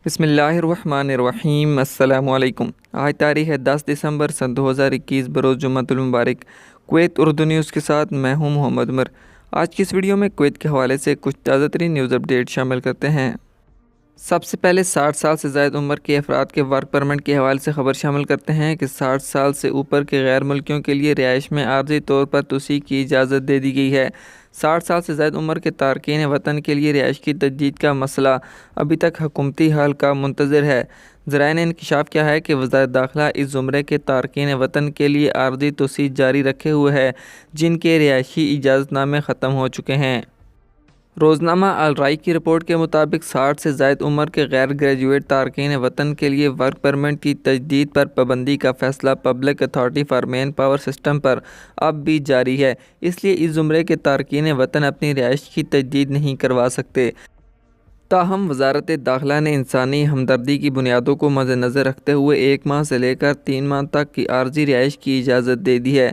بسم اللہ الرحمن الرحیم۔ السلام علیکم۔ آج تاریخ ہے 10 دسمبر سن 2021 بروز جمعہ المبارک۔ کویت اردو نیوز کے ساتھ میں ہوں محمد عمر۔ آج کی اس ویڈیو میں کویت کے حوالے سے کچھ تازہ ترین نیوز اپڈیٹ شامل کرتے ہیں۔ سب سے پہلے 60 سال سے زائد عمر کے افراد کے ورک پرمٹ کے حوالے سے خبر شامل کرتے ہیں کہ 60 سال سے اوپر کے غیر ملکیوں کے لیے رہائش میں عارضی طور پر توسیع کی اجازت دے دی گئی ہے۔ 60 سال سے زائد عمر کے تارکین وطن کے لیے رہائش کی تجدید کا مسئلہ ابھی تک حکومتی حل کا منتظر ہے۔ ذرائع نے انکشاف کیا ہے کہ وزارت داخلہ اس زمرے کے تارکین وطن کے لیے عارضی توسیع جاری رکھے ہوئے ہے جن کے رہائشی اجازت نامے ختم ہو چکے ہیں۔ روزنامہ الرائے کی رپورٹ کے مطابق 60 سے زائد عمر کے غیر گریجویٹ تارکین وطن کے لیے ورک پرمٹ کی تجدید پر پابندی کا فیصلہ public authority for manpower system پر اب بھی جاری ہے، اس لیے اس زمرے کے تارکین وطن اپنی رہائش کی تجدید نہیں کروا سکتے۔ تاہم وزارت داخلہ نے انسانی ہمدردی کی بنیادوں کو مد نظر رکھتے ہوئے 1 ماہ سے لے کر 3 ماہ تک کی عارضی رہائش کی اجازت دے دی ہے۔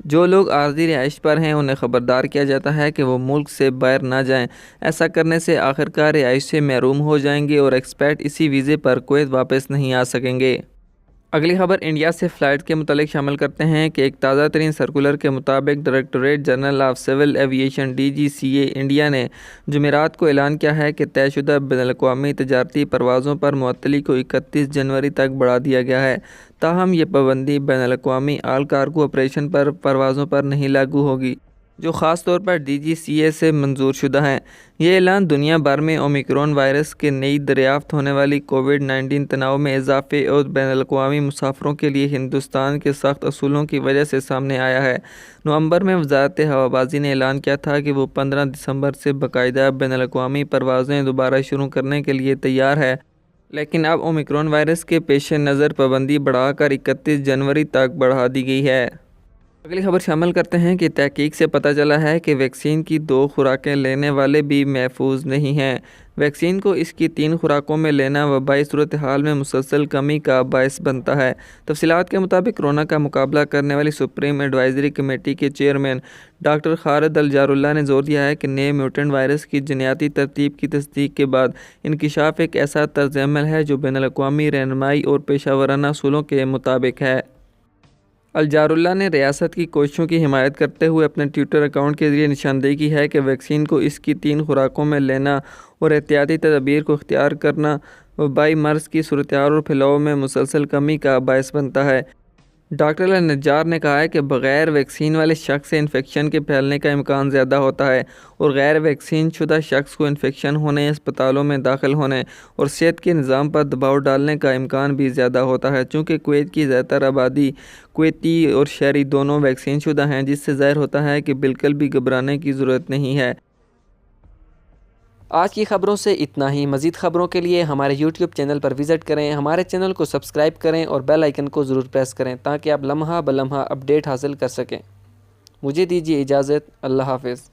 جو لوگ عارضی رہائش پر ہیں انہیں خبردار کیا جاتا ہے کہ وہ ملک سے باہر نہ جائیں۔ ایسا کرنے سے آخرکار رہائش سے محروم ہو جائیں گے اور ایکسپیٹ اسی ویزے پر کویت واپس نہیں آ سکیں گے۔ اگلی خبر انڈیا سے فلائٹ کے متعلق شامل کرتے ہیں کہ ایک تازہ ترین سرکولر کے مطابق Directorate General of Civil Aviation DGCA India نے جمعرات کو اعلان کیا ہے کہ طے شدہ بین الاقوامی تجارتی پروازوں پر معطلی کو 31 جنوری تک بڑھا دیا گیا ہے۔ تاہم یہ پابندی بین الاقوامی آل کارگو آپریشن پر پروازوں پر نہیں لاگو ہوگی جو خاص طور پر DGCA سے منظور شدہ ہیں۔ یہ اعلان دنیا بھر میں اومیکرون وائرس کے نئی دریافت ہونے والی کووڈ-19 تناؤ میں اضافے اور بین الاقوامی مسافروں کے لیے ہندوستان کے سخت اصولوں کی وجہ سے سامنے آیا ہے۔ نومبر میں وزارت ہوابازی نے اعلان کیا تھا کہ وہ 15 دسمبر سے باقاعدہ بین الاقوامی پروازیں دوبارہ شروع کرنے کے لیے تیار ہے، لیکن اب اومیکرون وائرس کے پیش نظر پابندی بڑھا کر 31 جنوری تک بڑھا دی گئی ہے۔ اگلی خبر شامل کرتے ہیں کہ تحقیق سے پتہ چلا ہے کہ ویکسین کی 2 خوراکیں لینے والے بھی محفوظ نہیں ہیں۔ ویکسین کو اس کی 3 خوراکوں میں لینا وبائی صورتحال میں مسلسل کمی کا باعث بنتا ہے۔ تفصیلات کے مطابق کورونا کا مقابلہ کرنے والی سپریم ایڈوائزری کمیٹی کے چیئرمین ڈاکٹر خالد الجاراللہ نے زور دیا ہے کہ نئے میوٹنٹ وائرس کی جینیاتی ترتیب کی تصدیق کے بعد انکشاف ایک ایسا طرز عمل ہے جو بین الاقوامی رہنمائی اور پیشہ ورانہ اصولوں کے مطابق ہے۔ الجاراللہ نے ریاست کی کوششوں کی حمایت کرتے ہوئے اپنے ٹویٹر اکاؤنٹ کے ذریعے نشاندہی کی ہے کہ ویکسین کو اس کی 3 خوراکوں میں لینا اور احتیاطی تدابیر کو اختیار کرنا وبائی مرض کی صورتحال اور پھیلاؤ میں مسلسل کمی کا باعث بنتا ہے۔ ڈاکٹر النجار نے کہا ہے کہ بغیر ویکسین والے شخص سے انفیکشن کے پھیلنے کا امکان زیادہ ہوتا ہے اور غیر ویکسین شدہ شخص کو انفیکشن ہونے، اسپتالوں میں داخل ہونے اور صحت کے نظام پر دباؤ ڈالنے کا امکان بھی زیادہ ہوتا ہے۔ چونکہ کویت کی زیادہ تر آبادی کویتی اور شہری دونوں ویکسین شدہ ہیں، جس سے ظاہر ہوتا ہے کہ بالکل بھی گھبرانے کی ضرورت نہیں ہے۔ آج کی خبروں سے اتنا ہی۔ مزید خبروں کے لیے ہمارے YouTube چینل پر وزٹ کریں، ہمارے چینل کو سبسکرائب کریں اور بیل آئیکن کو ضرور پریس کریں تاکہ آپ لمحہ بلمحہ اپڈیٹ حاصل کر سکیں۔ مجھے دیجیے اجازت۔ اللہ حافظ۔